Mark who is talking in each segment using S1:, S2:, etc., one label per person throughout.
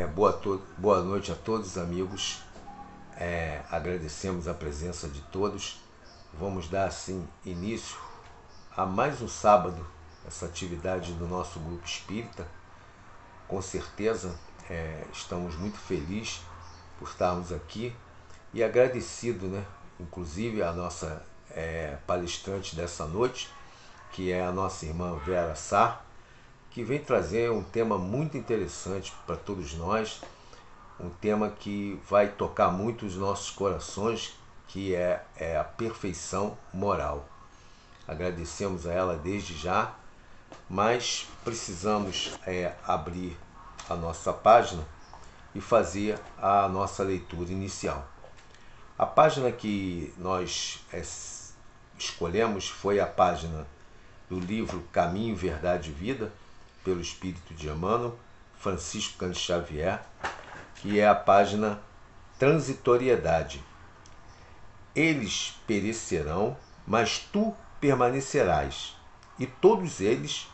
S1: Boa noite a todos, amigos. Agradecemos a presença de todos. Vamos dar, assim, início a mais um sábado, essa atividade do nosso grupo espírita. Com certeza, estamos muito felizes por estarmos aqui e agradecido, né? Inclusive, a nossa palestrante dessa noite, que é a nossa irmã Vera Sá, que vem trazer um tema muito interessante para todos nós, um tema que vai tocar muito os nossos corações, que é a perfeição moral. Agradecemos a ela desde já, mas precisamos abrir a nossa página e fazer a nossa leitura inicial. A página que nós escolhemos foi a página do livro Caminho, Verdade e Vida, pelo Espírito de Emmanuel, Francisco Cândido Xavier, que é a página Transitoriedade. Eles perecerão, mas tu permanecerás, e todos eles,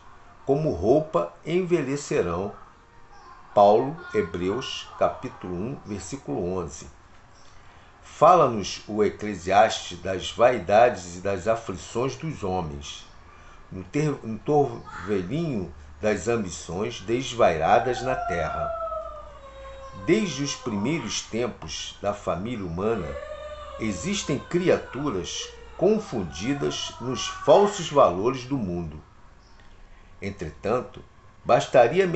S1: como roupa, envelhecerão. Paulo, Hebreus, capítulo 1, versículo 11. Fala-nos o Eclesiastes das vaidades e das aflições dos homens, no torvelinho das ambições desvairadas na terra. Desde os primeiros tempos da família humana, existem criaturas confundidas nos falsos valores do mundo. Entretanto, bastaria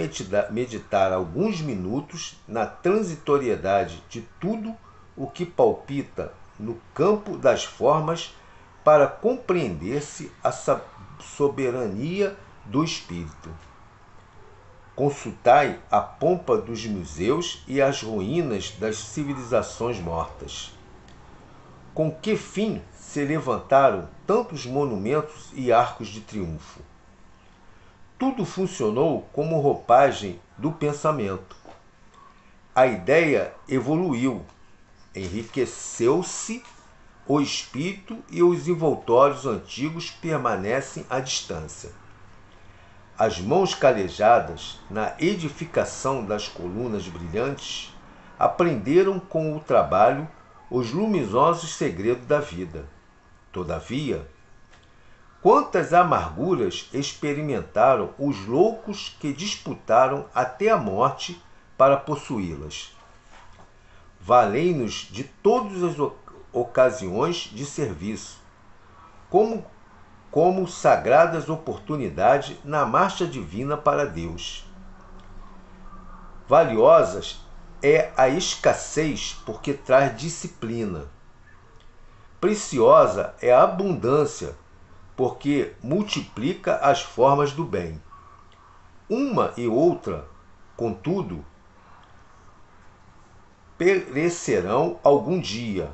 S1: meditar alguns minutos na transitoriedade de tudo o que palpita no campo das formas para compreender-se a soberania do espírito. Consultai a pompa dos museus e as ruínas das civilizações mortas. Com que fim se levantaram tantos monumentos e arcos de triunfo? Tudo funcionou como roupagem do pensamento. A ideia evoluiu, enriqueceu-se o espírito e os envoltórios antigos permanecem à distância. As mãos calejadas na edificação das colunas brilhantes aprenderam com o trabalho os luminosos segredos da vida. Todavia, quantas amarguras experimentaram os loucos que disputaram até a morte para possuí-las. Valei-nos de todas as ocasiões de serviço, como sagradas oportunidades na marcha divina para Deus. Valiosas é a escassez porque traz disciplina. Preciosa é a abundância porque multiplica as formas do bem. Uma e outra, contudo, perecerão algum dia.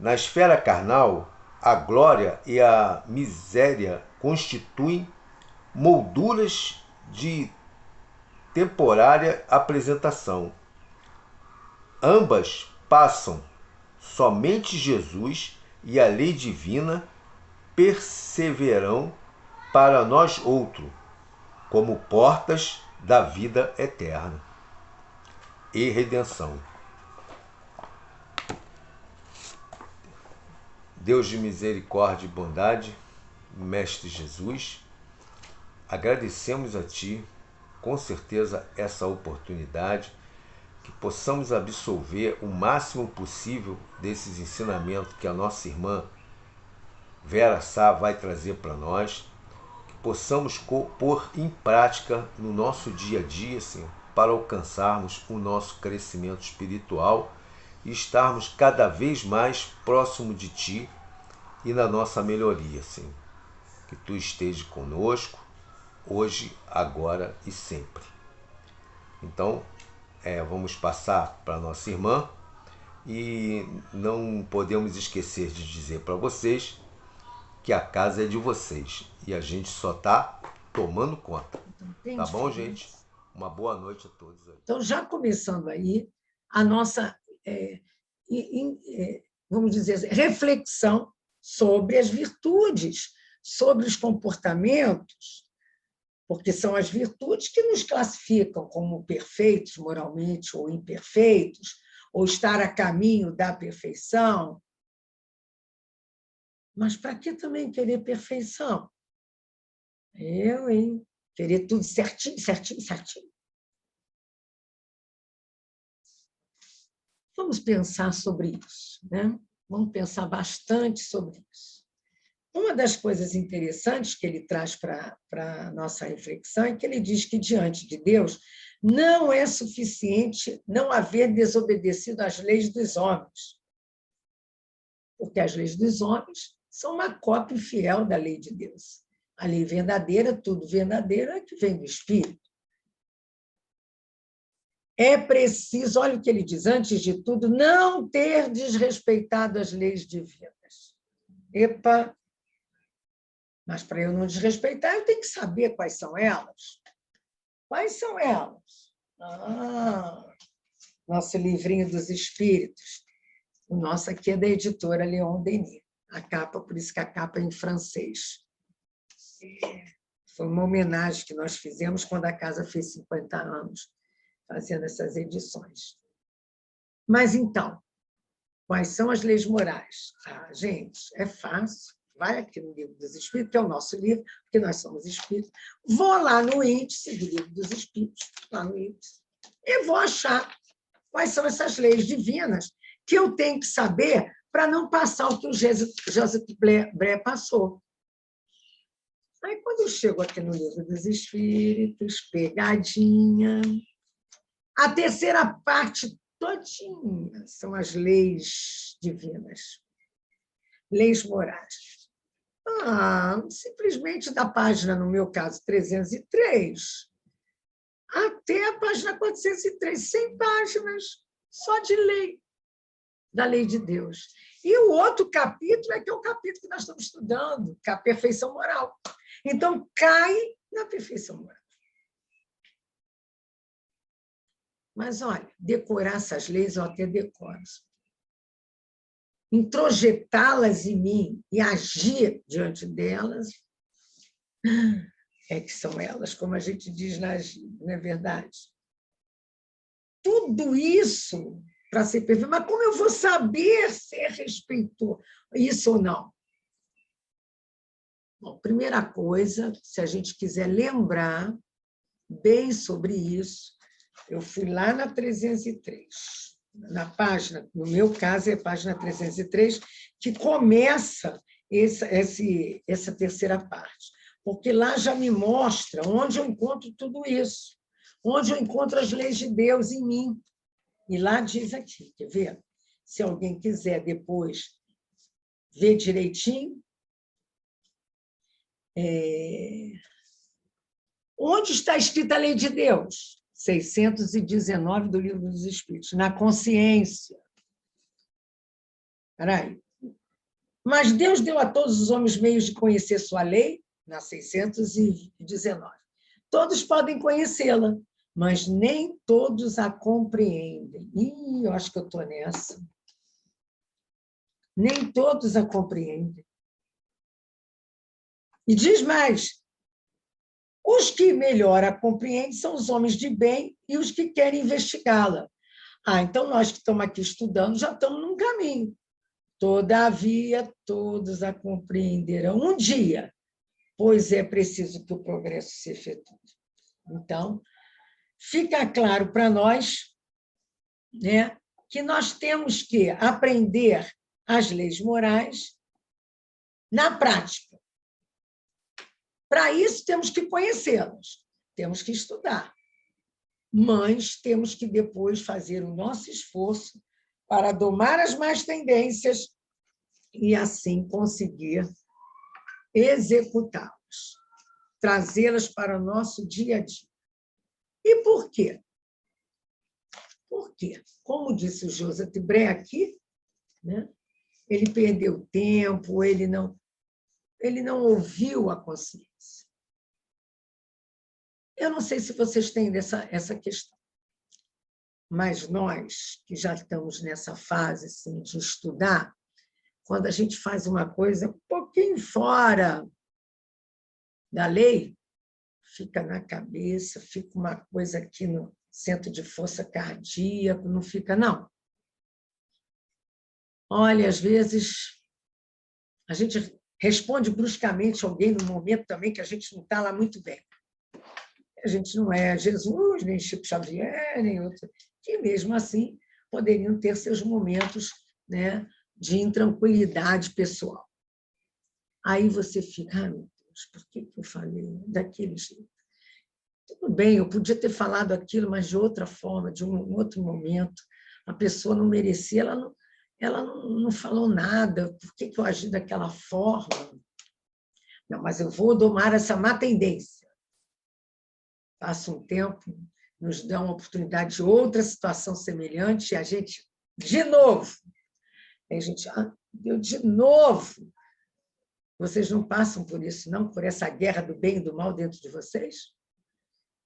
S1: Na esfera carnal, a glória e a miséria constituem molduras de temporária apresentação. Ambas passam, somente Jesus e a lei divina perseveram para nós outro, como portas da vida eterna e redenção. Deus de misericórdia e bondade, Mestre Jesus, agradecemos a Ti, com certeza, essa oportunidade, que possamos absolver o máximo possível desses ensinamentos que a nossa irmã Vera Sá vai trazer para nós, que possamos pôr em prática no nosso dia a dia, Senhor, para alcançarmos o nosso crescimento espiritual e estarmos cada vez mais próximo de Ti e na nossa melhoria, Senhor. Que Tu estejas conosco, hoje, agora e sempre. Então, vamos passar para a nossa irmã e não podemos esquecer de dizer para vocês que a casa é de vocês e a gente só está tomando conta. Tá bom, gente? Uma boa noite a todos aí.
S2: Então, já começando aí, a nossa, vamos dizer assim, reflexão sobre as virtudes, sobre os comportamentos porque são as virtudes que nos classificam como perfeitos moralmente ou imperfeitos, ou estar a caminho da perfeição. Mas para que também querer perfeição? Eu, hein? Querer tudo certinho, certinho, certinho. Vamos pensar sobre isso, né? Vamos pensar bastante sobre isso. Uma das coisas interessantes que ele traz para a nossa reflexão é que ele diz que, diante de Deus, não é suficiente não haver desobedecido às leis dos homens, porque as leis dos homens são uma cópia fiel da lei de Deus. A lei verdadeira, tudo verdadeiro, é que vem do Espírito. É preciso, olha o que ele diz, antes de tudo, não ter desrespeitado as leis divinas. Epa! Mas para eu não desrespeitar, eu tenho que saber quais são elas. Quais são elas? Nosso livrinho dos Espíritos. O nosso aqui é da editora Leon Denis. A capa, por isso que a capa é em francês. Foi uma homenagem que nós fizemos quando a casa fez 50 anos, fazendo essas edições. Mas, então, quais são as leis morais? Gente, é fácil. Vai aqui no Livro dos Espíritos, que é o nosso livro, porque nós somos espíritos. Vou lá no índice do Livro dos Espíritos, lá no índice, e vou achar quais são essas leis divinas que eu tenho que saber para não passar o que o Joseph Bré passou. Aí, quando eu chego aqui no Livro dos Espíritos, pegadinha, a terceira parte todinha são as leis divinas, leis morais. Simplesmente da página, no meu caso, 303, até a página 403, 100 páginas só de lei, da lei de Deus. E o outro capítulo é que é o capítulo que nós estamos estudando, que é a perfeição moral. Então, cai na perfeição moral. Mas, olha, decorar essas leis, eu até decoro. Introjetá-las em mim e agir diante delas, é que são elas, como a gente diz na agir, não é verdade? Tudo isso para ser perfeito. Mas como eu vou saber ser respeitoso? Isso ou não? Bom, primeira coisa, se a gente quiser lembrar bem sobre isso, eu fui lá na 303, na página, no meu caso é a página 303, que começa essa terceira parte, porque lá já me mostra onde eu encontro tudo isso, onde eu encontro as leis de Deus em mim. E lá diz aqui, quer ver? Se alguém quiser depois ver direitinho, onde está escrita a lei de Deus? 619 do Livro dos Espíritos, na consciência. Espera aí. Mas Deus deu a todos os homens meios de conhecer sua lei, na 619. Todos podem conhecê-la, mas nem todos a compreendem. Eu acho que eu estou nessa. Nem todos a compreendem. E diz mais, os que melhor a compreendem são os homens de bem e os que querem investigá-la. Então nós que estamos aqui estudando já estamos num caminho. Todavia, todos a compreenderão um dia, pois é preciso que o progresso se efetue. Então, fica claro para nós, né, que nós temos que aprender as leis morais na prática. Para isso, temos que conhecê-las, temos que estudar, mas temos que depois fazer o nosso esforço para domar as más tendências e, assim, conseguir executá-las, trazê-las para o nosso dia a dia. E por quê? Por quê? Como disse o Joseph Bré aqui, né? Ele perdeu tempo, ele não ouviu a consciência. Eu não sei se vocês têm essa questão, mas nós, que já estamos nessa fase assim, de estudar, quando a gente faz uma coisa um pouquinho fora da lei, fica na cabeça, fica uma coisa aqui no centro de força cardíaco, não fica, não. Olha, às vezes, a gente responde bruscamente a alguém no momento também que a gente não está lá muito bem. A gente não é Jesus, nem Chico Xavier, nem outro, que mesmo assim poderiam ter seus momentos, né, de intranquilidade pessoal. Aí você fica, meu Deus, por que eu falei daquele jeito? Tudo bem, eu podia ter falado aquilo, mas de outra forma, de um outro momento. A pessoa não merecia, ela não falou nada. Por que eu agi daquela forma? Não, mas eu vou domar essa má tendência. Passa um tempo, nos dá uma oportunidade de outra situação semelhante, e a gente, de novo, a gente, deu de novo. Vocês não passam por isso, não? Por essa guerra do bem e do mal dentro de vocês?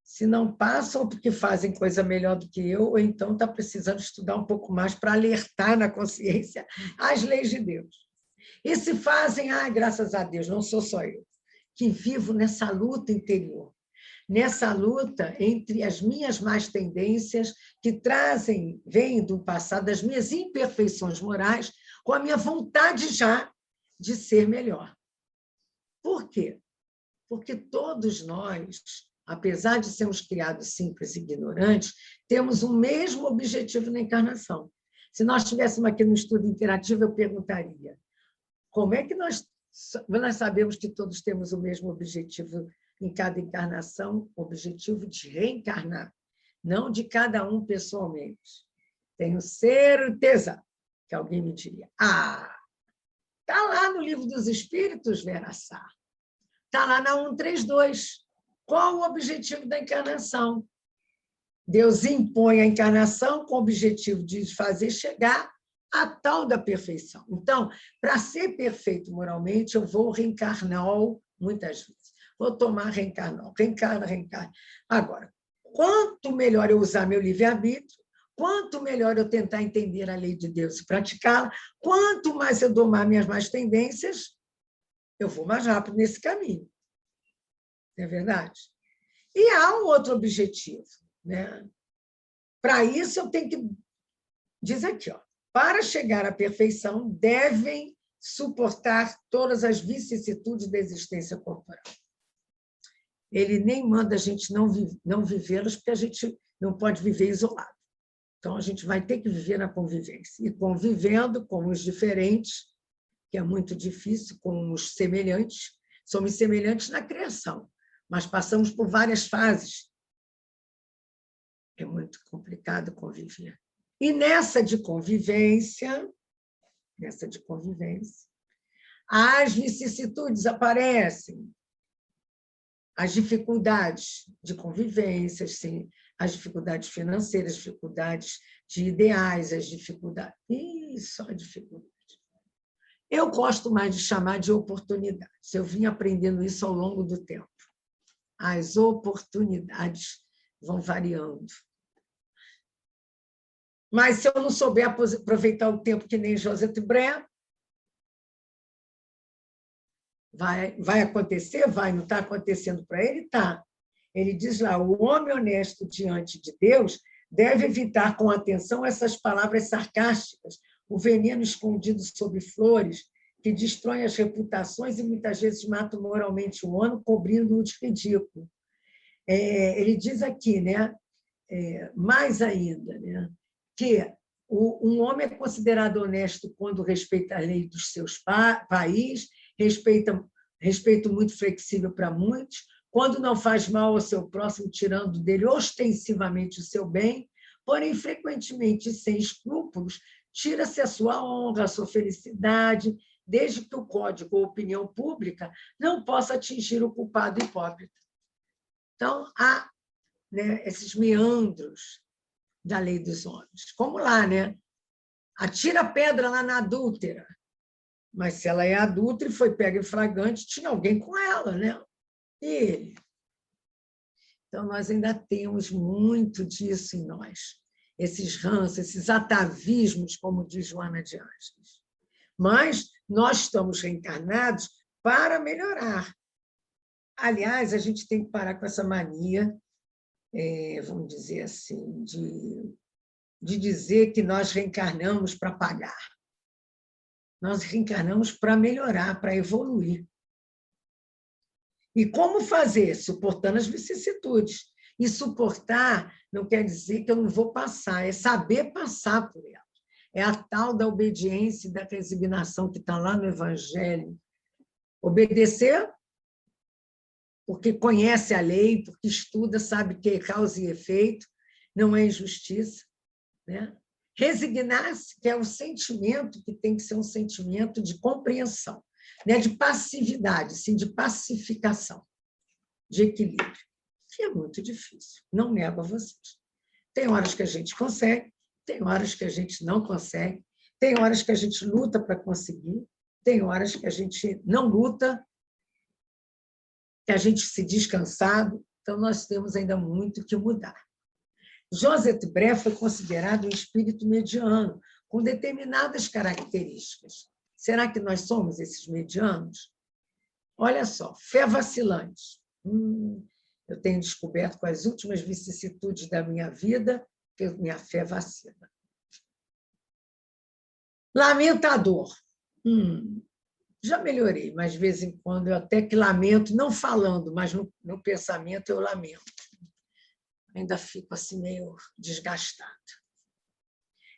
S2: Se não passam, porque fazem coisa melhor do que eu, ou então está precisando estudar um pouco mais para alertar na consciência as leis de Deus. E se fazem, graças a Deus, não sou só eu, que vivo nessa luta interior, nessa luta entre as minhas más tendências, que vêm do passado, das minhas imperfeições morais, com a minha vontade já de ser melhor. Por quê? Porque todos nós, apesar de sermos criados simples e ignorantes, temos o mesmo objetivo na encarnação. Se nós estivéssemos aqui no estudo interativo, eu perguntaria, como é que nós sabemos que todos temos o mesmo objetivo em cada encarnação, o objetivo de reencarnar, não de cada um pessoalmente? Tenho certeza que alguém me diria, está lá no Livro dos Espíritos, Vera Sá. Está lá na 132. Qual o objetivo da encarnação? Deus impõe a encarnação com o objetivo de fazer chegar à tal da perfeição. Então, para ser perfeito moralmente, eu vou reencarnar muitas vezes. Vou tomar reencarnar. Agora, quanto melhor eu usar meu livre-arbítrio, quanto melhor eu tentar entender a lei de Deus e praticá-la, quanto mais eu domar minhas más tendências, eu vou mais rápido nesse caminho. Não é verdade? E há um outro objetivo, né? Para isso, eu tenho que... Diz aqui, para chegar à perfeição, devem suportar todas as vicissitudes da existência corporal. Ele nem manda a gente não vivê-los, porque a gente não pode viver isolado. Então, a gente vai ter que viver na convivência. E convivendo com os diferentes, que é muito difícil, com os semelhantes. Somos semelhantes na criação, mas passamos por várias fases. É muito complicado conviver. E nessa de convivência, as vicissitudes aparecem, as dificuldades de convivência, sim, as dificuldades financeiras, as dificuldades de ideais, as dificuldades... Só dificuldade. Eu gosto mais de chamar de oportunidades. Eu vim aprendendo isso ao longo do tempo. As oportunidades vão variando. Mas se eu não souber aproveitar o tempo que nem Joseph Bré, vai acontecer? Vai, não está acontecendo para ele? Está. Ele diz lá, o homem honesto diante de Deus deve evitar com atenção essas palavras sarcásticas, o veneno escondido sob flores, que destroem as reputações e muitas vezes matam moralmente o homem, cobrindo-o de ridículo. Ele diz aqui, né, mais ainda, né, que um homem é considerado honesto quando respeita a lei dos seus país, respeito muito flexível para muitos, quando não faz mal ao seu próximo, tirando dele ostensivamente o seu bem, porém, frequentemente, sem escrúpulos, tira-se a sua honra, a sua felicidade, desde que o código ou opinião pública não possa atingir o culpado hipócrita. Então, há, né, esses meandros da lei dos homens. Como lá, né? Atira a pedra lá na adúltera. Mas se ela é adúltera e foi pega em flagrante, tinha alguém com ela, né? E ele. Então, nós ainda temos muito disso em nós. Esses ranços, esses atavismos, como diz Joana de Ângeles. Mas nós estamos reencarnados para melhorar. Aliás, a gente tem que parar com essa mania, vamos dizer assim, de dizer que nós reencarnamos para pagar. Nós reencarnamos para melhorar, para evoluir. E como fazer? Suportando as vicissitudes. E suportar não quer dizer que eu não vou passar, é saber passar por elas. É a tal da obediência e da resignação que está lá no Evangelho. Obedecer porque conhece a lei, porque estuda, sabe que é causa e efeito, não é injustiça. Né? Resignar-se, que é um sentimento que tem que ser um sentimento de compreensão, né? De passividade, sim, de pacificação, de equilíbrio, que é muito difícil, não nego a vocês. Tem horas que a gente consegue, tem horas que a gente não consegue, tem horas que a gente luta para conseguir, tem horas que a gente não luta, que a gente se diz cansado, então nós temos ainda muito que mudar. Joseph Bré foi considerado um espírito mediano, com determinadas características. Será que nós somos esses medianos? Olha só, fé vacilante. Eu tenho descoberto com as últimas vicissitudes da minha vida que minha fé vacila. Lamentador. Já melhorei, mas de vez em quando eu até que lamento, não falando, mas no pensamento eu lamento. Ainda fico assim meio desgastada.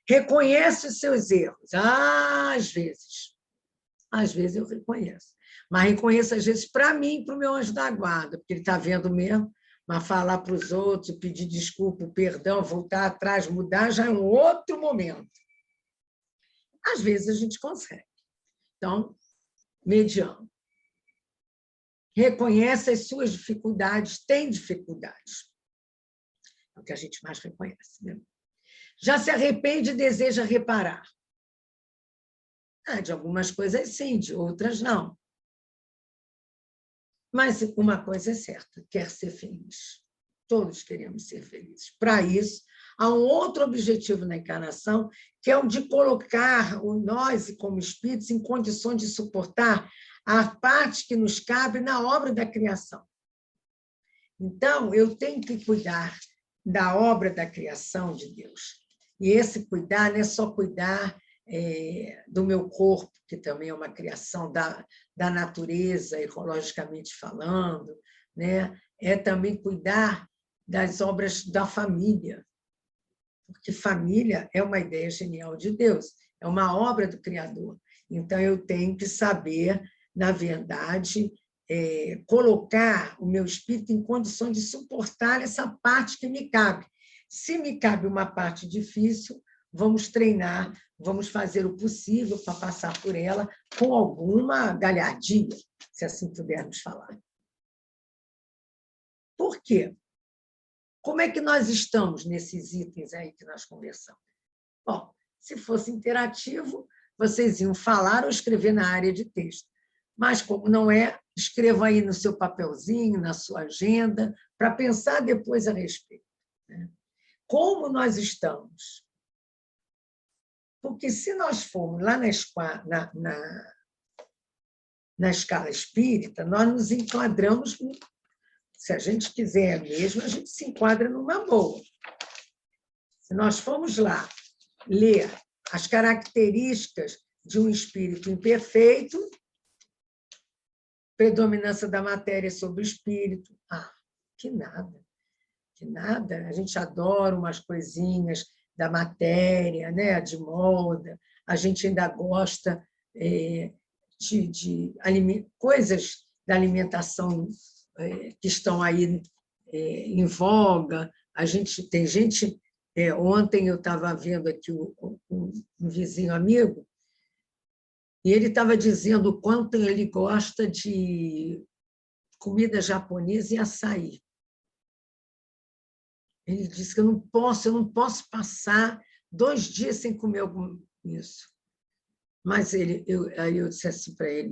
S2: Reconhece os seus erros. Às vezes eu reconheço. Mas reconheço, às vezes, para mim, para o meu anjo da guarda, porque ele está vendo mesmo, mas falar para os outros, pedir desculpa, perdão, voltar atrás, mudar, já é um outro momento. Às vezes a gente consegue. Então, mediano. Reconhece as suas dificuldades, tem dificuldades. É o que a gente mais reconhece. Né? Já se arrepende e deseja reparar. De algumas coisas sim, de outras não. Mas uma coisa é certa, quer ser feliz. Todos queremos ser felizes. Para isso, há um outro objetivo na encarnação, que é o de colocar nós, como espíritos, em condições de suportar a parte que nos cabe na obra da criação. Então, eu tenho que cuidar da obra da criação de Deus. E esse cuidar não é só cuidar do meu corpo, que também é uma criação da natureza, ecologicamente falando, né? É também cuidar das obras da família, porque família é uma ideia genial de Deus, é uma obra do Criador. Então, eu tenho que saber, na verdade, colocar o meu espírito em condições de suportar essa parte que me cabe. Se me cabe uma parte difícil, vamos treinar, vamos fazer o possível para passar por ela com alguma galhardia, se assim pudermos falar. Por quê? Como é que nós estamos nesses itens aí que nós conversamos? Bom, se fosse interativo, vocês iam falar ou escrever na área de texto. Mas, como não é, escrevam aí no seu papelzinho, na sua agenda, para pensar depois a respeito. Como nós estamos? Porque se nós formos lá na escala espírita, nós nos enquadramos, se a gente quiser mesmo, a gente se enquadra numa boa. Se nós formos lá ler as características de um espírito imperfeito, predominância da matéria sobre o espírito, que nada, que nada. A gente adora umas coisinhas da matéria, né? De moda, a gente ainda gosta de coisas da alimentação que estão aí em voga. Tem gente... Ontem eu estava vendo aqui um vizinho amigo, e ele estava dizendo o quanto ele gosta de comida japonesa e açaí. Ele disse que eu não posso passar 2 dias sem comer isso. Mas aí eu disse assim para ele,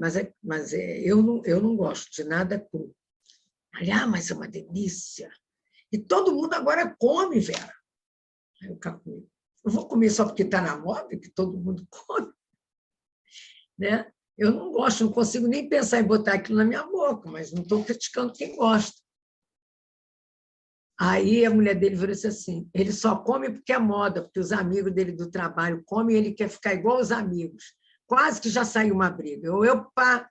S2: eu não gosto de nada cru. Ele, mas é uma delícia. E todo mundo agora come, Vera. Aí eu vou comer só porque está na moda, que todo mundo come. Né? Eu não gosto, não consigo nem pensar em botar aquilo na minha boca, mas não estou criticando quem gosta. Aí a mulher dele virou assim, ele só come porque é moda, porque os amigos dele do trabalho comem e ele quer ficar igual os amigos. Quase que já saiu uma briga. Pá,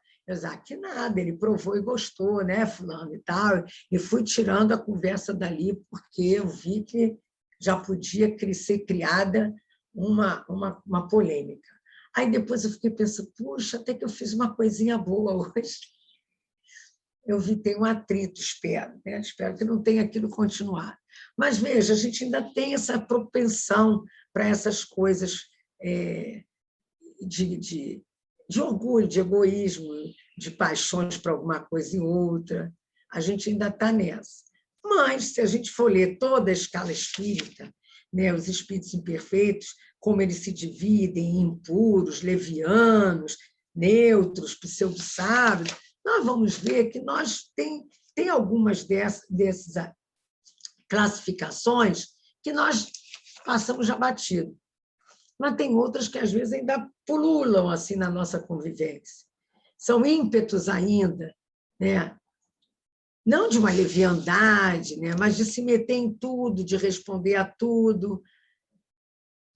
S2: que nada, ele provou e gostou, né, fulano e tal, e fui tirando a conversa dali, porque eu vi que já podia ser criada uma polêmica. Aí depois eu fiquei pensando, puxa, até que eu fiz uma coisinha boa hoje. Eu vi, tem um atrito, espero, né? Espero que não tenha aquilo continuar. Mas, veja, a gente ainda tem essa propensão para essas coisas de orgulho, de egoísmo, de paixões para alguma coisa e outra. A gente ainda está nessa. Mas, se a gente for ler toda a escala espírita, né, os espíritos imperfeitos, como eles se dividem em impuros, levianos, neutros, pseudo-sábios, nós vamos ver que nós tem algumas dessas classificações que nós passamos já batido. Mas tem outras que, às vezes, ainda pululam assim na nossa convivência. São ímpetos ainda, né? Não de uma leviandade, né? Mas de se meter em tudo, de responder a tudo,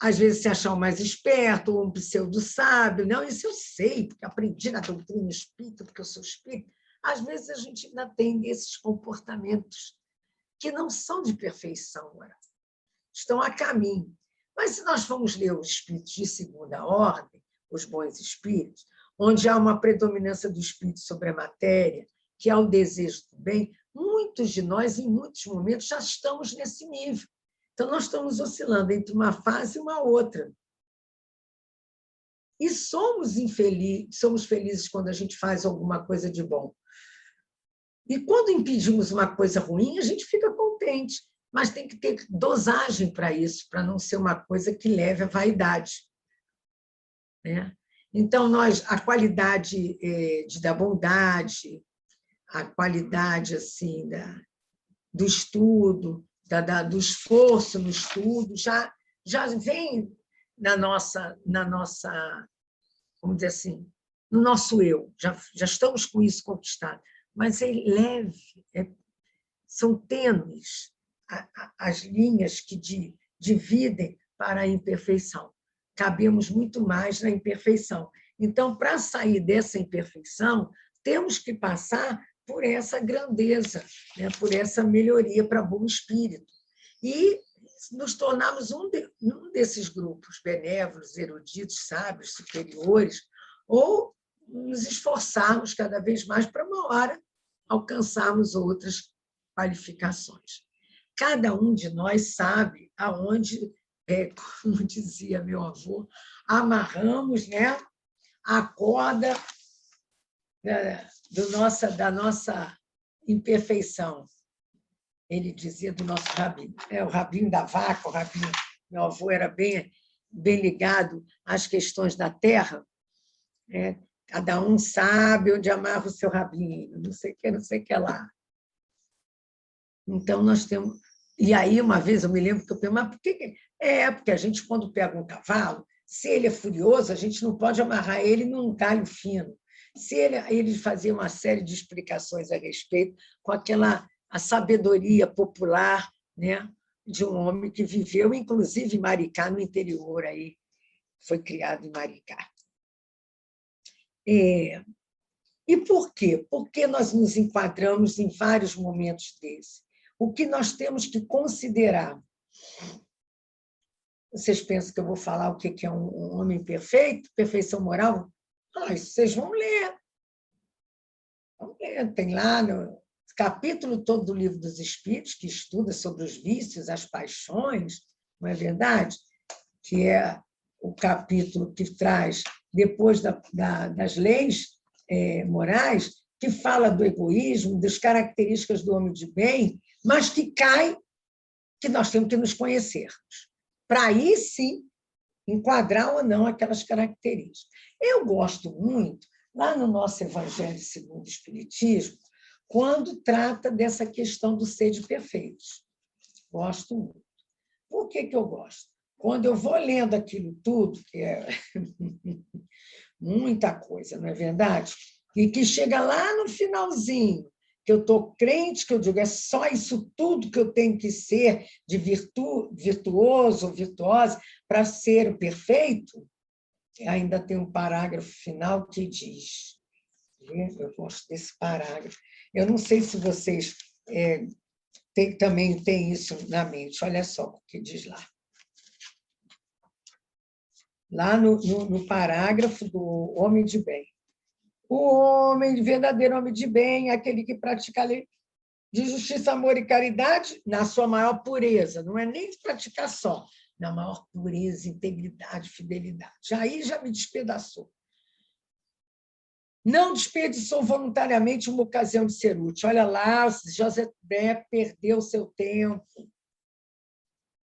S2: às vezes se achar o mais esperto, ou um pseudo-sábio. Não, isso eu sei, porque aprendi na doutrina espírita, porque eu sou espírita. Às vezes a gente ainda tem esses comportamentos que não são de perfeição, estão a caminho. Mas se nós formos ler os espíritos de segunda ordem, os bons espíritos, onde há uma predominância do espírito sobre a matéria, que há o desejo do bem, muitos de nós, em muitos momentos, já estamos nesse nível. Então, nós estamos oscilando entre uma fase e uma outra. E somos felizes quando a gente faz alguma coisa de bom. E quando impedimos uma coisa ruim, a gente fica contente. Mas tem que ter dosagem para isso, para não ser uma coisa que leve à vaidade. Né? Então, a qualidade da bondade, a qualidade assim, do estudo, do esforço no estudo, já vem na nossa, vamos dizer assim, no nosso eu, já estamos com isso conquistado. Mas é leve, são tênues as linhas que dividem para a imperfeição. Cabemos muito mais na imperfeição. Então, para sair dessa imperfeição, temos que passar por essa grandeza, né? Por essa melhoria para bom espírito. E nos tornarmos um desses grupos benévolos, eruditos, sábios, superiores, ou nos esforçarmos cada vez mais para uma hora alcançarmos outras qualificações. Cada um de nós sabe aonde, como dizia meu avô, amarramos, né, a corda da nossa imperfeição. Ele dizia do nosso rabinho, o rabinho da vaca, o rabinho. Meu avô era bem ligado às questões da terra. Cada um sabe onde amarra o seu rabinho, não sei o que lá. Então, nós temos... E aí, uma vez, eu me lembro que eu perguntei, mas por que... porque a gente, quando pega um cavalo, se ele é furioso, a gente não pode amarrar ele num galho fino. Se ele fazia uma série de explicações a respeito, com a sabedoria popular, né, de um homem que viveu, inclusive, em Maricá, no interior, aí, foi criado em Maricá. E por quê? Porque nós nos enquadramos em vários momentos desses. O que nós temos que considerar? Vocês pensam que eu vou falar o que é um homem perfeito, perfeição moral? Isso vocês vão ler. Vão ler. Tem lá no capítulo todo do Livro dos Espíritos, que estuda sobre os vícios, as paixões, não é verdade? Que é o capítulo que traz, depois das leis morais, que fala do egoísmo, das características do homem de bem, mas que cai que nós temos que nos conhecermos, para aí sim enquadrar ou não aquelas características. Eu gosto muito, lá no nosso Evangelho segundo o Espiritismo, quando trata dessa questão do ser de perfeitos. Gosto muito. Por que eu gosto? Quando eu vou lendo aquilo tudo, que muita coisa, não é verdade? E que chega lá no finalzinho, que eu estou crente, que eu digo, é só isso tudo que eu tenho que ser de virtuoso ou virtuosa para ser perfeito, ainda tem um parágrafo final que diz, eu gosto desse parágrafo, eu não sei se vocês também têm isso na mente, olha só o que diz lá. Lá no parágrafo do homem de bem. O verdadeiro homem de bem é aquele que pratica a lei de justiça, amor e caridade na sua maior pureza. Não é nem de praticar só, na maior pureza, integridade, fidelidade. Aí já me despedaçou. Não desperdiçou voluntariamente uma ocasião de ser útil. Olha lá, José perdeu seu tempo.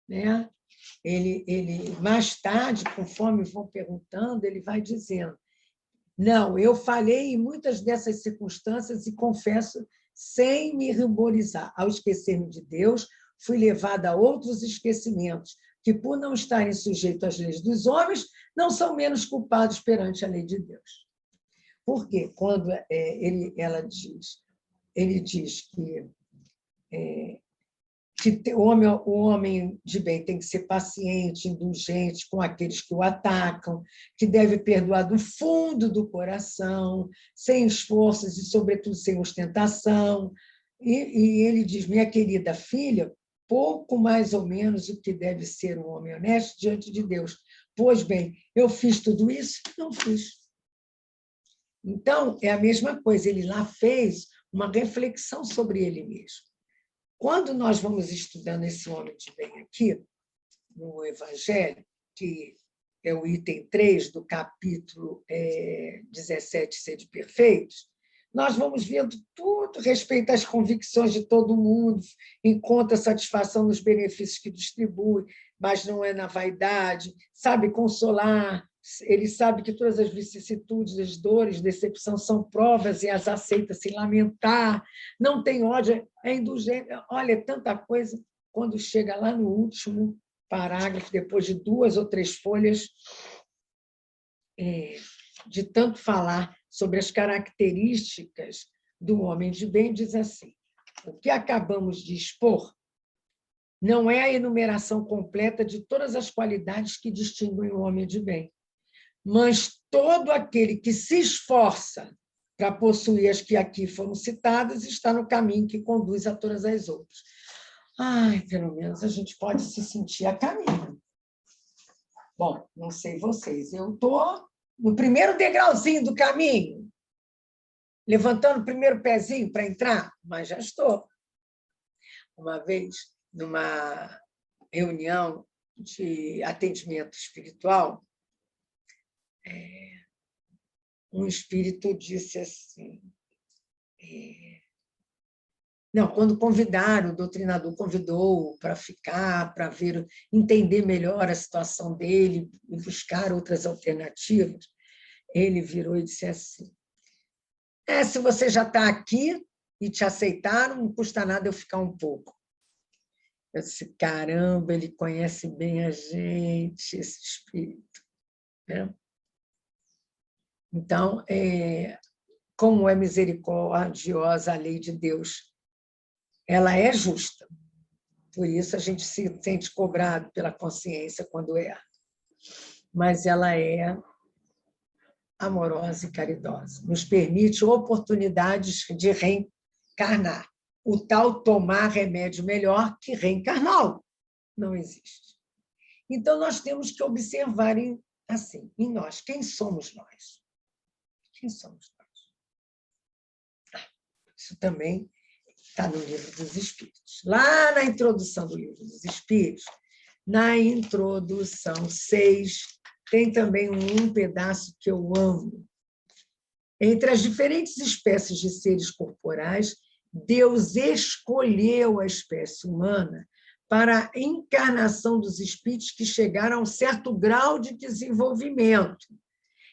S2: Né? Ele, mais tarde, conforme vão perguntando, ele vai dizendo, não, eu falhei em muitas dessas circunstâncias e confesso sem me ruborizar. Ao esquecer-me de Deus, fui levada a outros esquecimentos, que, por não estarem sujeitos às leis dos homens, não são menos culpados perante a lei de Deus. Porque quando ele diz que o homem de bem tem que ser paciente, indulgente com aqueles que o atacam, que deve perdoar do fundo do coração, sem esforços e, sobretudo, sem ostentação. E ele diz, minha querida filha, pouco mais ou menos o que deve ser um homem honesto diante de Deus. Pois bem, eu fiz tudo isso? Não fiz. Então, é a mesma coisa, ele lá fez uma reflexão sobre ele mesmo. Quando nós vamos estudando esse homem de bem aqui, no Evangelho, que é o item 3 do capítulo 17, Sede Perfeitos, nós vamos vendo tudo respeito às convicções de todo mundo, encontra satisfação nos benefícios que distribui, mas não é na vaidade, sabe consolar, ele sabe que todas as vicissitudes, as dores, decepção são provas e as aceita sem lamentar, não tem ódio, é indulgente. Olha, é tanta coisa, quando chega lá no último parágrafo, depois de 2 ou 3 folhas, de tanto falar sobre as características do homem de bem, diz assim, o que acabamos de expor não é a enumeração completa de todas as qualidades que distinguem o homem de bem, mas todo aquele que se esforça para possuir as que aqui foram citadas está no caminho que conduz a todas as outras. Ai, pelo menos a gente pode se sentir a caminho. Bom, não sei vocês, eu estou no primeiro degrauzinho do caminho, levantando o primeiro pezinho para entrar, mas já estou. Uma vez, numa reunião de atendimento espiritual, um espírito disse assim, não, quando convidaram, o doutrinador convidou para ficar, para ver, entender melhor a situação dele e buscar outras alternativas, ele virou e disse assim, se você já está aqui e te aceitaram, não custa nada eu ficar um pouco. Eu disse, caramba, ele conhece bem a gente, esse espírito. Né? Então, como é misericordiosa a lei de Deus, ela é justa. Por isso a gente se sente cobrado pela consciência quando erra. Mas ela é amorosa e caridosa. Nos permite oportunidades de reencarnar. O tal tomar remédio melhor que reencarná-lo não existe. Então, nós temos que observar assim, em nós, quem somos nós? Quem somos nós? Isso também está no Livro dos Espíritos. Lá na introdução do Livro dos Espíritos, na introdução 6, tem também um pedaço que eu amo. Entre as diferentes espécies de seres corporais, Deus escolheu a espécie humana para a encarnação dos espíritos que chegaram a um certo grau de desenvolvimento.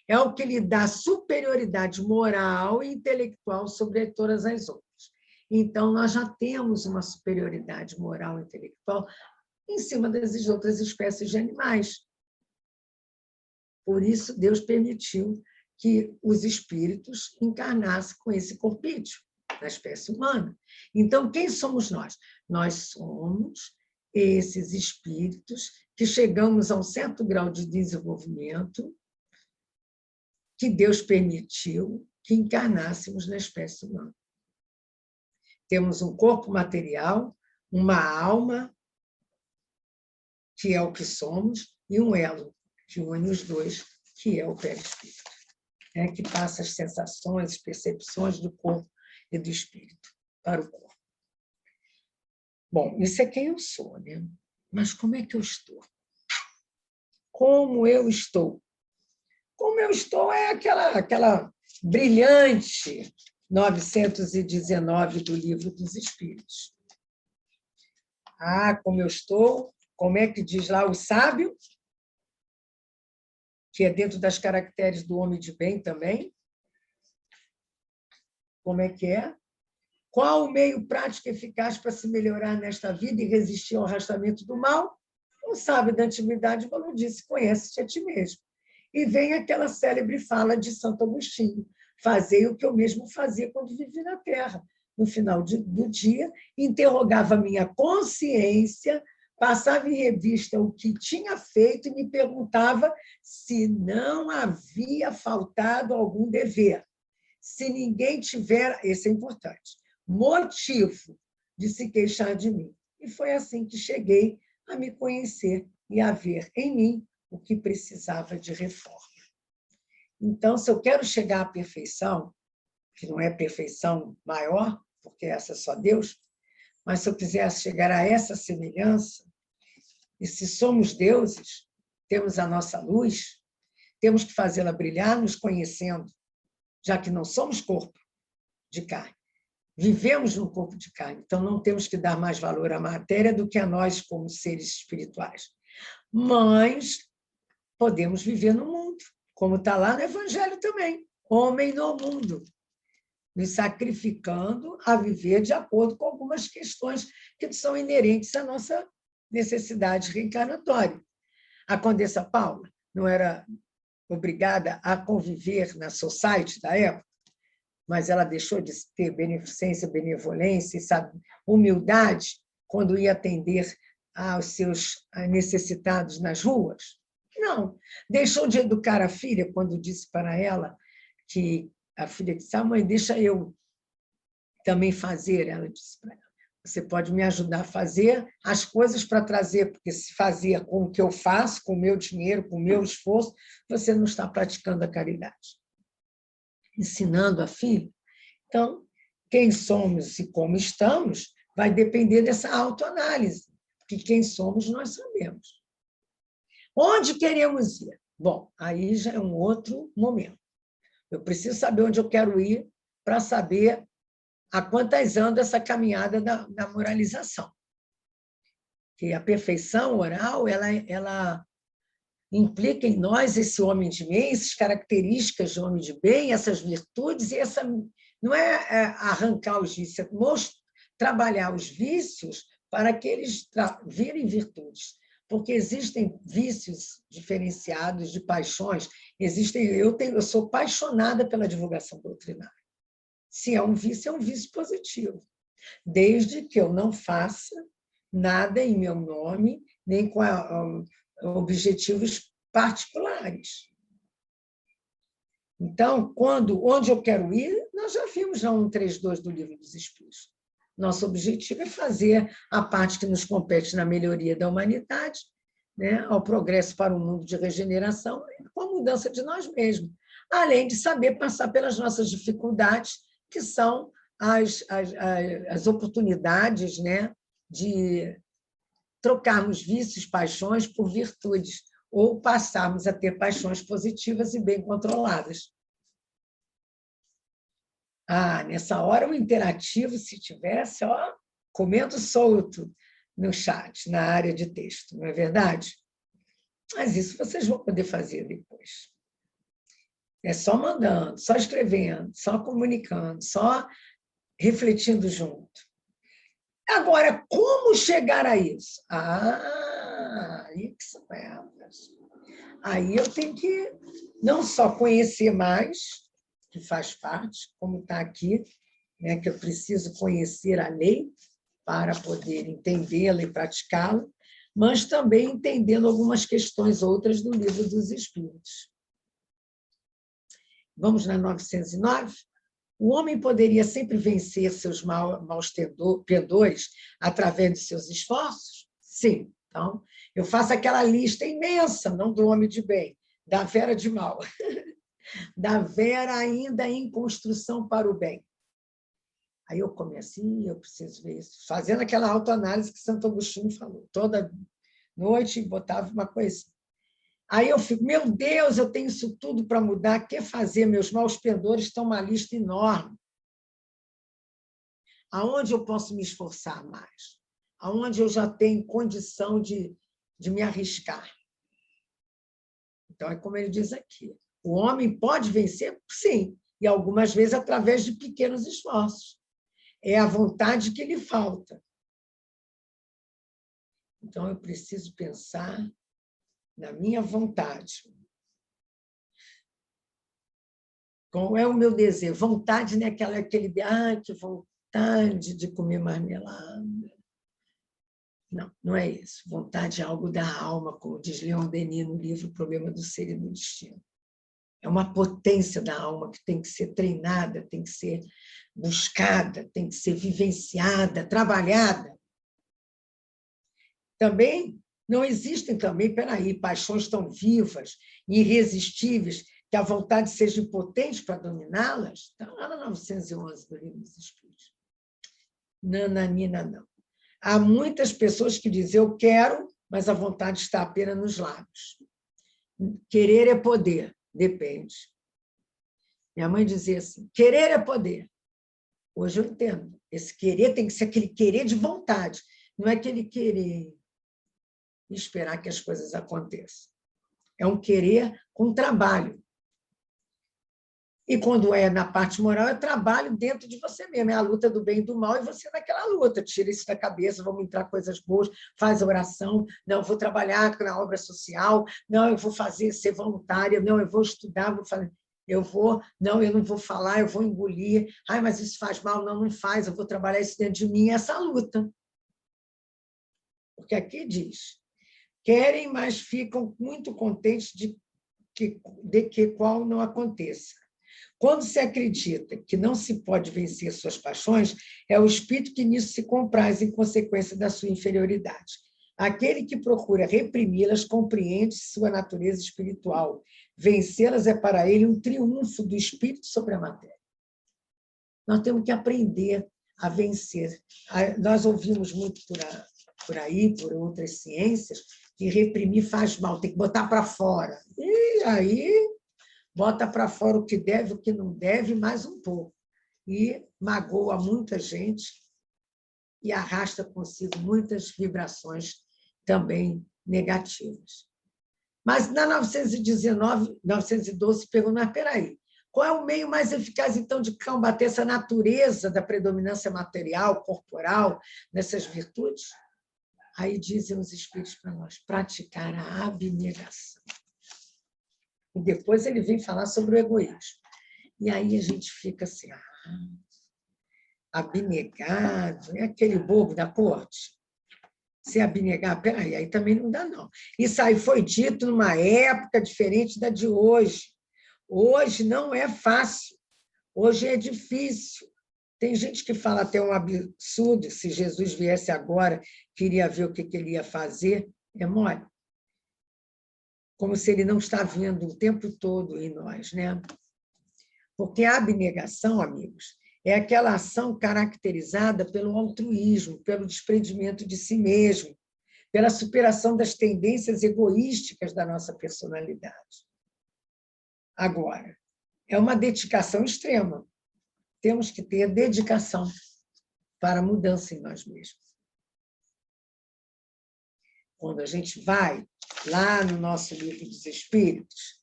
S2: É o que lhe dá superioridade moral e intelectual sobre todas as outras. Então, nós já temos uma superioridade moral e intelectual em cima das outras espécies de animais. Por isso, Deus permitiu que os espíritos encarnassem com esse corpício da espécie humana. Então, quem somos nós? Nós somos esses espíritos que chegamos a um certo grau de desenvolvimento que Deus permitiu que encarnássemos na espécie humana. Temos um corpo material, uma alma, que é o que somos, e um elo que une os dois, que é o perispírito, que passa as sensações, as percepções do corpo e do espírito para o corpo. Bom, isso é quem eu sou, né? Mas como é que eu estou? Como eu estou? Como eu estou é aquela brilhante 919 do Livro dos Espíritos. Ah, como eu estou, como é que diz lá o sábio, que é dentro das caracteres do homem de bem também. Como é que é? Qual o meio prático e eficaz para se melhorar nesta vida e resistir ao arrastamento do mal? O sábio da antiguidade falou disse, conhece-te a ti mesmo. E vem aquela célebre fala de Santo Agostinho, fazei o que eu mesmo fazia quando vivi na Terra. No final do dia, interrogava a minha consciência, passava em revista o que tinha feito e me perguntava se não havia faltado algum dever. Se ninguém tiver, esse é importante, motivo de se queixar de mim. E foi assim que cheguei a me conhecer e a ver em mim o que precisava de reforma. Então, se eu quero chegar à perfeição, que não é perfeição maior, porque essa é só Deus, mas se eu quisesse chegar a essa semelhança, e se somos deuses, temos a nossa luz, temos que fazê-la brilhar nos conhecendo, já que não somos corpo de carne. Vivemos num corpo de carne, então não temos que dar mais valor à matéria do que a nós como seres espirituais. Mas podemos viver no mundo, como está lá no Evangelho também. Homem no mundo, nos sacrificando a viver de acordo com algumas questões que são inerentes à nossa necessidade reencarnatória. A Condessa Paula não era obrigada a conviver na society da época, mas ela deixou de ter beneficência, benevolência, sabe, humildade quando ia atender aos seus necessitados nas ruas? Não. Deixou de educar a filha quando disse para ela que a filha disse, mãe, deixa eu também fazer. Ela disse para ela, você pode me ajudar a fazer as coisas para trazer, porque se fazia com o que eu faço, com o meu dinheiro, com o meu esforço, você não está praticando a caridade. Ensinando a filha. Então, quem somos e como estamos vai depender dessa autoanálise, porque quem somos nós sabemos. Onde queremos ir? Bom, aí já é um outro momento. Eu preciso saber onde eu quero ir para saber há quantas anda essa caminhada da moralização. Que a perfeição oral, ela implica em nós esse homem de bem, essas características de homem de bem, essas virtudes, e essa não é arrancar os vícios, é trabalhar os vícios para que eles virem virtudes. Porque existem vícios diferenciados de paixões. Eu sou apaixonada pela divulgação doutrinária. Se é um vício positivo, desde que eu não faça nada em meu nome, nem com objetivos particulares. Então, onde eu quero ir, nós já vimos na 132 do Livro dos Espíritos. Nosso objetivo é fazer a parte que nos compete na melhoria da humanidade, né, ao progresso para um mundo de regeneração, com a mudança de nós mesmos, além de saber passar pelas nossas dificuldades, que são as oportunidades, né, de trocarmos vícios, paixões por virtudes, ou passarmos a ter paixões positivas e bem controladas. Nessa hora, o interativo, se tivesse, comento solto no chat, na área de texto, não é verdade? Mas isso vocês vão poder fazer depois. É só mandando, só escrevendo, só comunicando, só refletindo junto. Agora, como chegar a isso? Aí que são elas. Aí eu tenho que não só conhecer mais, que faz parte, como está aqui, né, que eu preciso conhecer a lei para poder entendê-la e praticá-la, mas também entendendo algumas questões outras do Livro dos Espíritos. Vamos na 909? O homem poderia sempre vencer seus maus pendores através de seus esforços? Sim. Então, eu faço aquela lista imensa, não do homem de bem, da Vera de mal, da Vera ainda em construção para o bem. Aí eu começo, eu preciso ver isso, fazendo aquela autoanálise que Santo Agostinho falou, toda noite botava uma coisa. Aí eu fico, meu Deus, eu tenho isso tudo para mudar, o que fazer? Meus maus pendores estão uma lista enorme. Aonde eu posso me esforçar mais? Aonde eu já tenho condição de me arriscar? Então, é como ele diz aqui, o homem pode vencer? Sim, e algumas vezes através de pequenos esforços. É a vontade que lhe falta. Então, eu preciso pensar na minha vontade. Qual é o meu desejo? Vontade, né? Aquele que vontade de comer marmelada. Não, não é isso. Vontade é algo da alma, como diz Leon Denis no livro O Problema do Ser e do Destino. É uma potência da alma que tem que ser treinada, tem que ser buscada, tem que ser vivenciada, trabalhada. Também não existem paixões tão vivas e irresistíveis que a vontade seja impotente para dominá-las. Está lá na 911 do Livro dos Espíritos. Nananina, não. Há muitas pessoas que dizem, eu quero, mas a vontade está apenas nos lábios. Querer é poder, depende. Minha mãe dizia assim, querer é poder. Hoje eu entendo. Esse querer tem que ser aquele querer de vontade, não é aquele querer e esperar que as coisas aconteçam. É um querer com trabalho. E quando é na parte moral, é trabalho dentro de você mesmo, é a luta do bem e do mal, e você naquela luta, tira isso da cabeça, vamos entrar coisas boas, faz oração, não, eu vou trabalhar na obra social, não, eu vou ser voluntária, não, eu vou estudar, vou fazer, não, eu não vou falar, eu vou engolir, mas isso faz mal, não faz, eu vou trabalhar isso dentro de mim, essa luta. Porque aqui diz, querem, mas ficam muito contentes de que qual não aconteça. Quando se acredita que não se pode vencer suas paixões, é o espírito que nisso se compraz em consequência da sua inferioridade. Aquele que procura reprimi-las compreende sua natureza espiritual. Vencê-las é para ele um triunfo do espírito sobre a matéria. Nós temos que aprender a vencer. Nós ouvimos muito por aí, por outras ciências, que reprimir faz mal, tem que botar para fora. E aí bota para fora o que deve, o que não deve, mais um pouco. E magoa muita gente e arrasta consigo muitas vibrações também negativas. Mas na 912, perguntou, mas peraí, qual é o meio mais eficaz, então, de combater essa natureza da predominância material, corporal, nessas virtudes? Aí dizem os espíritos para nós, praticar a abnegação. E depois ele vem falar sobre o egoísmo. E aí a gente fica assim, abnegado, é aquele bobo da corte. Se abnegar, peraí, aí também não dá, não. Isso aí foi dito numa época diferente da de hoje. Hoje não é fácil, hoje é difícil. Tem gente que fala até um absurdo, se Jesus viesse agora, queria ver o que ele ia fazer, é mole. Como se ele não está vindo o tempo todo em nós, né? Porque a abnegação, amigos, é aquela ação caracterizada pelo altruísmo, pelo desprendimento de si mesmo, pela superação das tendências egoísticas da nossa personalidade. Agora, é uma dedicação extrema. Temos que ter dedicação para a mudança em nós mesmos. Quando a gente vai lá no nosso Livro dos Espíritos,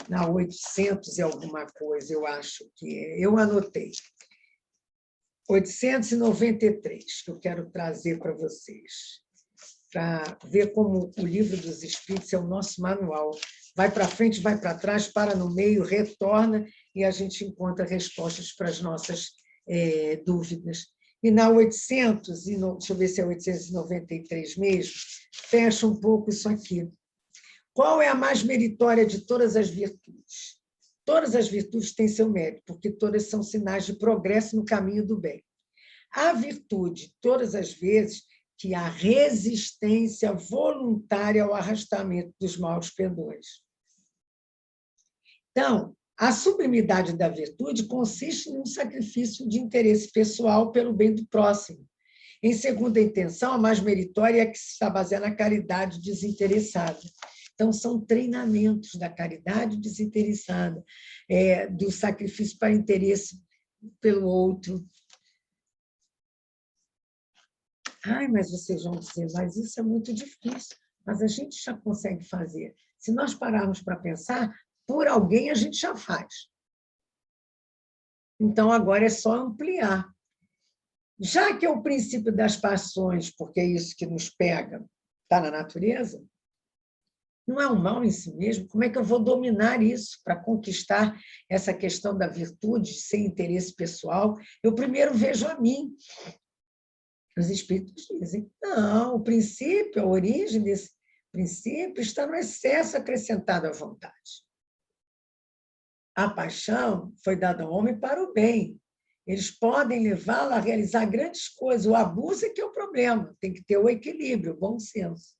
S2: na 800 e alguma coisa, eu acho que é, eu anotei, 893, que eu quero trazer para vocês. para ver como o Livro dos Espíritos é o nosso manual. Vai para frente, vai para trás, para no meio, retorna, e a gente encontra respostas para as nossas dúvidas. E na 800, deixa eu ver se é 893 mesmo, fecha um pouco isso aqui. Qual é a mais meritória de todas as virtudes? Todas as virtudes têm seu mérito, porque todas são sinais de progresso no caminho do bem. A virtude, todas as vezes, que a resistência voluntária ao arrastamento dos maus pendores. Então, a sublimidade da virtude consiste num sacrifício de interesse pessoal pelo bem do próximo. Em segunda intenção, a mais meritória é a que se está baseada na caridade desinteressada. Então, são treinamentos da caridade desinteressada, do sacrifício para interesse pelo outro. Ai, mas vocês vão dizer, mas isso é muito difícil. Mas a gente já consegue fazer. Se nós pararmos para pensar, por alguém a gente já faz. Então, agora é só ampliar. Já que é o princípio das paixões, porque é isso que nos pega, está na natureza, não é um mal em si mesmo, como é que eu vou dominar isso para conquistar essa questão da virtude, sem interesse pessoal? Eu primeiro vejo a mim. Os espíritos dizem, não, o princípio, a origem desse princípio está no excesso acrescentado à vontade. A paixão foi dada ao homem para o bem. Eles podem levá-lo a realizar grandes coisas. O abuso é que é o problema. Tem que ter o equilíbrio, o bom senso.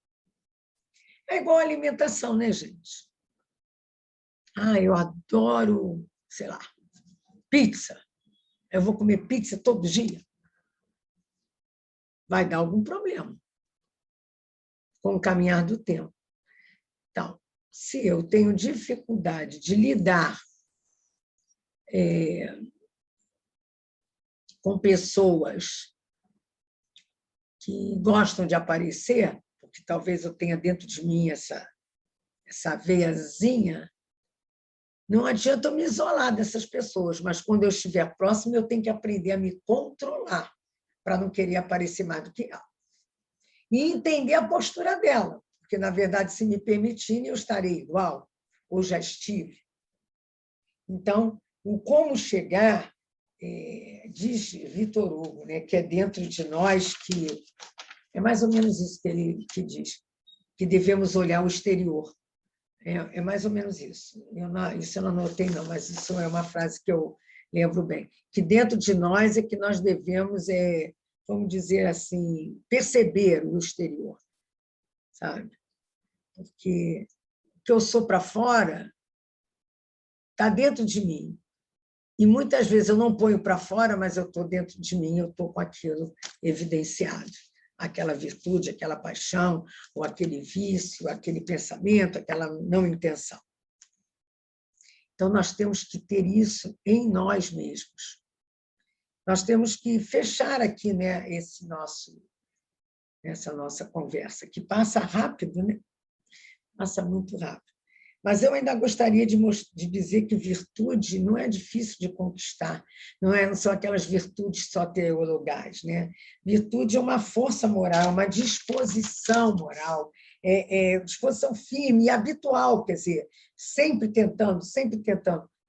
S2: É igual a alimentação, né, gente? Eu adoro, sei lá, pizza. Eu vou comer pizza todo dia. Vai dar algum problema com o caminhar do tempo. Então, se eu tenho dificuldade de lidar com pessoas que gostam de aparecer, porque talvez eu tenha dentro de mim essa veiazinha, não adianta eu me isolar dessas pessoas, mas quando eu estiver próximo, eu tenho que aprender a me controlar para não querer aparecer mais do que ela. E entender a postura dela, porque, na verdade, se me permitirem, eu estarei igual, ou já estive. Então, o como chegar, diz Vitor Hugo, né, que é dentro de nós, que é mais ou menos isso que ele diz, que devemos olhar o exterior. É mais ou menos isso. Isso eu não anotei, não, mas isso é uma frase que eu lembro bem. Que dentro de nós é que nós devemos, vamos dizer assim, perceber o exterior, sabe? Porque o que eu sou para fora está dentro de mim. E muitas vezes eu não ponho para fora, mas eu estou dentro de mim, eu estou com aquilo evidenciado. Aquela virtude, aquela paixão, ou aquele vício, aquele pensamento, aquela não intenção. Então, nós temos que ter isso em nós mesmos. Nós temos que fechar aqui, né, essa nossa conversa, que passa rápido, né? Passa muito rápido. Mas eu ainda gostaria de dizer que virtude não é difícil de conquistar, não são aquelas virtudes só teologais, né? Virtude é uma força moral, uma disposição moral, disposição firme e habitual, quer dizer, sempre tentando.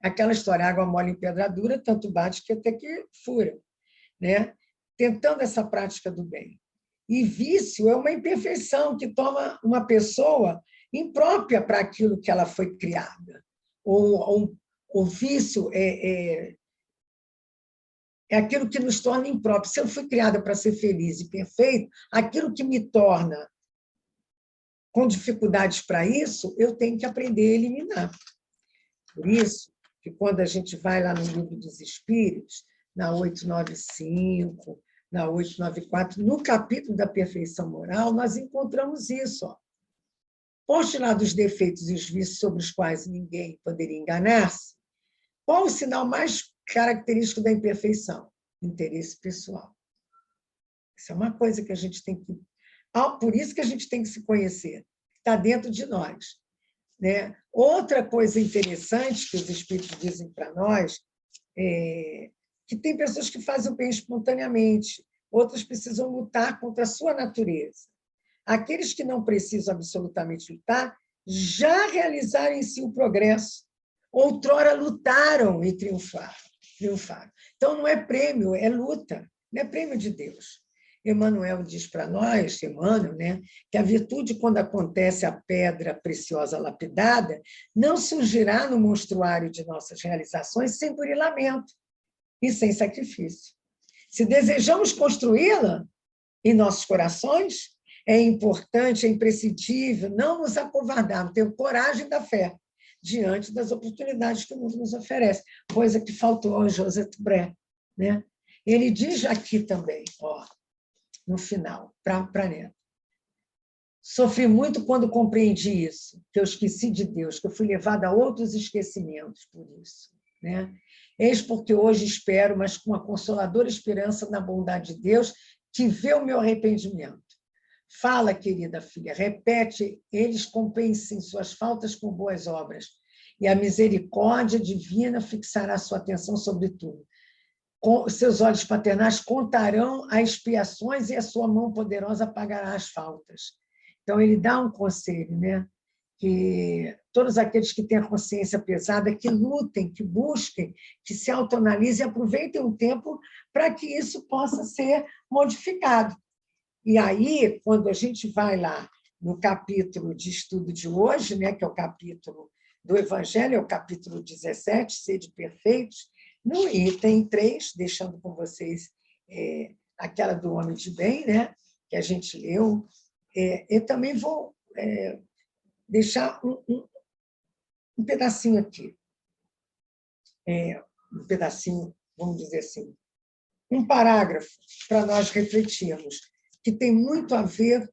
S2: Aquela história, água mole em pedra dura, tanto bate que até que fura, né? Tentando essa prática do bem. E vício é uma imperfeição que toma uma pessoa imprópria para aquilo que ela foi criada. O vício é aquilo que nos torna impróprios. Se eu fui criada para ser feliz e perfeito, aquilo que me torna com dificuldades para isso, eu tenho que aprender a eliminar. Por isso, que quando a gente vai lá no Livro dos Espíritos, na 895, na 894, no capítulo da perfeição moral, nós encontramos isso, ó. Poste lá dos defeitos e os vícios sobre os quais ninguém poderia enganar-se, qual o sinal mais característico da imperfeição? Interesse pessoal. Isso é uma coisa que a gente tem que... Por isso que a gente tem que se conhecer, está dentro de nós, né? Outra coisa interessante que os espíritos dizem para nós é que tem pessoas que fazem o bem espontaneamente, outras precisam lutar contra a sua natureza. aqueles que não precisam absolutamente lutar já realizaram em si o progresso. Outrora lutaram e triunfaram. Então, não é prêmio, é luta, não é prêmio de Deus. Emmanuel diz para nós, Emmanuel, né, que a virtude, quando acontece a pedra preciosa lapidada, não surgirá no monstruário de nossas realizações sem burilamento e sem sacrifício. Se desejamos construí-la em nossos corações, é importante, é imprescindível não nos acovardarmos, ter coragem da fé diante das oportunidades que o mundo nos oferece, coisa que faltou ao Joseph Bré, né? Ele diz aqui também, ó, no final, para Neto. Sofri muito quando compreendi isso, que eu esqueci de Deus, que eu fui levada a outros esquecimentos por isso, né? Eis porque hoje espero, mas com a consoladora esperança na bondade de Deus, que vê o meu arrependimento. Fala, querida filha, repete, eles compensem suas faltas com boas obras, e a misericórdia divina fixará sua atenção sobre tudo. Seus olhos paternais contarão as expiações e a sua mão poderosa pagará as faltas. Então, ele dá um conselho, né? Que todos aqueles que têm a consciência pesada, que lutem, que busquem, que se autoanalisem e aproveitem um tempo para que isso possa ser modificado. E aí, quando a gente vai lá no capítulo de estudo de hoje, né, que é o capítulo do Evangelho, é o capítulo 17, Sede Perfeitos, no item 3, deixando com vocês aquela do homem de bem, né, que a gente leu, eu também vou deixar um pedacinho aqui. Um pedacinho, vamos dizer assim, um parágrafo para nós refletirmos, que tem muito a ver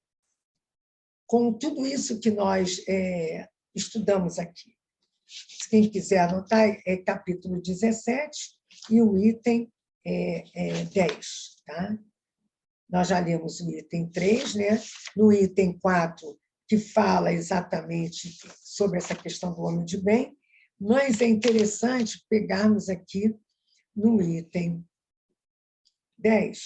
S2: com tudo isso que nós estudamos aqui. Quem quiser anotar, é capítulo 17 e o item 10. Tá? Nós já lemos o item 3, né? No item 4, que fala exatamente sobre essa questão do homem de bem, mas é interessante pegarmos aqui no item 10.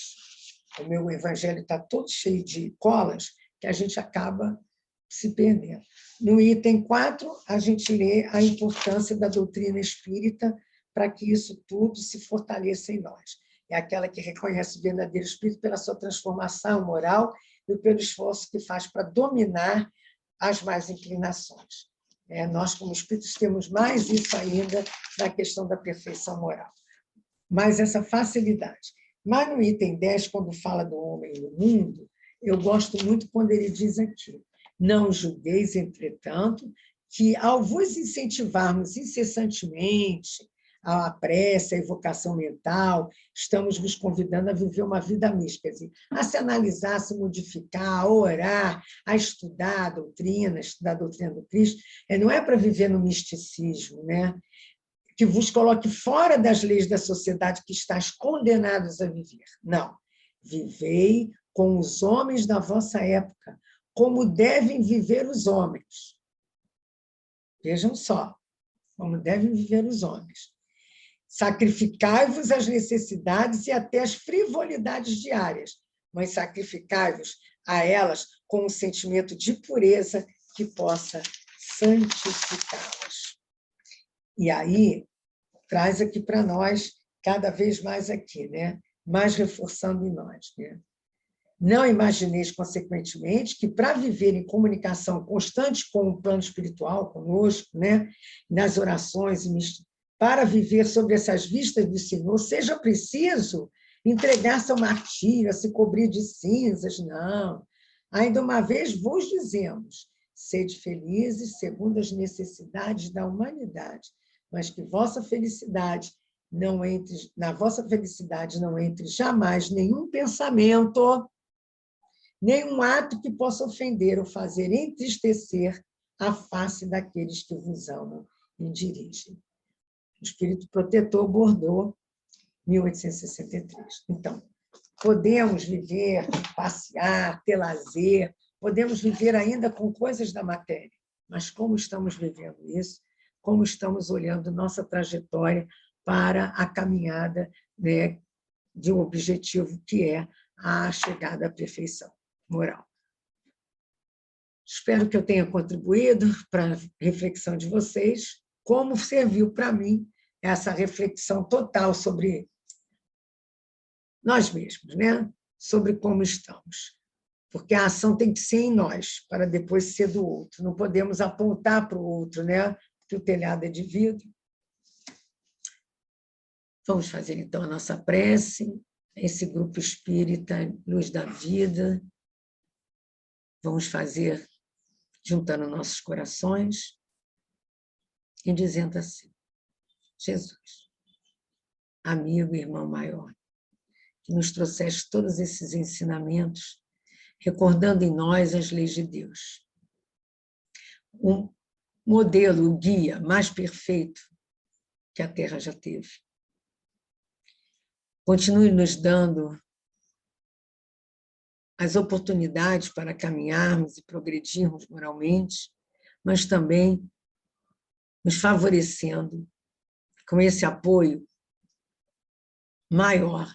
S2: O meu evangelho está todo cheio de colas, que a gente acaba se perdendo. No item 4, a gente lê a importância da doutrina espírita para que isso tudo se fortaleça em nós. É aquela que reconhece o verdadeiro espírito pela sua transformação moral e pelo esforço que faz para dominar as más inclinações. Nós, como espíritos, temos mais isso ainda na questão da perfeição moral. Mais essa facilidade. Mas no item 10, quando fala do homem no mundo, eu gosto muito quando ele diz aqui: não julgueis, entretanto, que ao vos incentivarmos incessantemente a prece, a evocação mental, estamos nos convidando a viver uma vida mística, a se analisar, a se modificar, a orar, a estudar a doutrina do Cristo. Não é para viver no misticismo, né? Que vos coloque fora das leis da sociedade que estáis condenados a viver. Não. Vivei com os homens da vossa época, como devem viver os homens. Vejam só, como devem viver os homens. Sacrificai-vos às necessidades e até às frivolidades diárias, mas sacrificai-vos a elas com um sentimento de pureza que possa santificá-las. E aí, traz aqui para nós, cada vez mais aqui, né? Mais reforçando em nós. Né? Não imagineis, consequentemente, que para viver em comunicação constante com o plano espiritual, conosco, né? Nas orações, para viver sobre essas vistas do Senhor, seja preciso entregar-se ao martírio, a se cobrir de cinzas. Não. Ainda uma vez vos dizemos, sede felizes segundo as necessidades da humanidade, mas que vossa felicidade na vossa felicidade não entre jamais nenhum pensamento, nenhum ato que possa ofender ou fazer entristecer a face daqueles que vos amam e dirigem. O Espírito Protetor, Bordeaux, 1863. Então, podemos viver, passear, ter lazer, podemos viver ainda com coisas da matéria, mas como estamos vivendo isso? Como estamos olhando nossa trajetória para a caminhada, né, de um objetivo que é a chegada à perfeição moral. Espero que eu tenha contribuído para a reflexão de vocês, como serviu para mim essa reflexão total sobre nós mesmos, né? Sobre como estamos. Porque a ação tem que ser em nós, para depois ser do outro. Não podemos apontar para o outro, né? Porque o telhado é de vidro. Vamos fazer, então, a nossa prece, esse grupo espírita, Luz da Vida. Vamos fazer, juntando nossos corações e dizendo assim: Jesus, amigo e irmão maior, que nos trouxeste todos esses ensinamentos, recordando em nós as leis de Deus. Um modelo, o guia mais perfeito que a Terra já teve. Continue nos dando as oportunidades para caminharmos e progredirmos moralmente, mas também nos favorecendo com esse apoio maior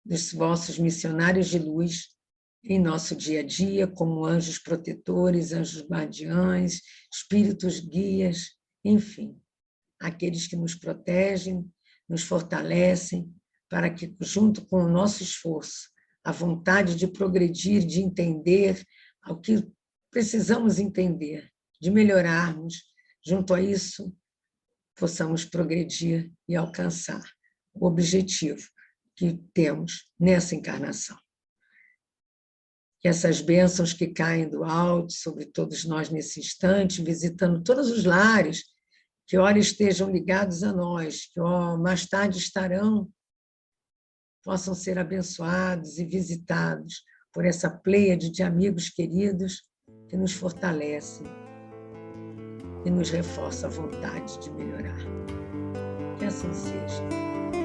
S2: dos vossos missionários de luz em nosso dia a dia, como anjos protetores, anjos guardiães, espíritos guias, enfim, aqueles que nos protegem, nos fortalecem, para que, junto com o nosso esforço, a vontade de progredir, de entender o que precisamos entender, de melhorarmos, junto a isso, possamos progredir e alcançar o objetivo que temos nessa encarnação. Que essas bênçãos que caem do alto sobre todos nós nesse instante, visitando todos os lares, que ora estejam ligados a nós, que mais tarde estarão, possam ser abençoados e visitados por essa pleiade de amigos queridos que nos fortalecem e nos reforça a vontade de melhorar. Que assim seja.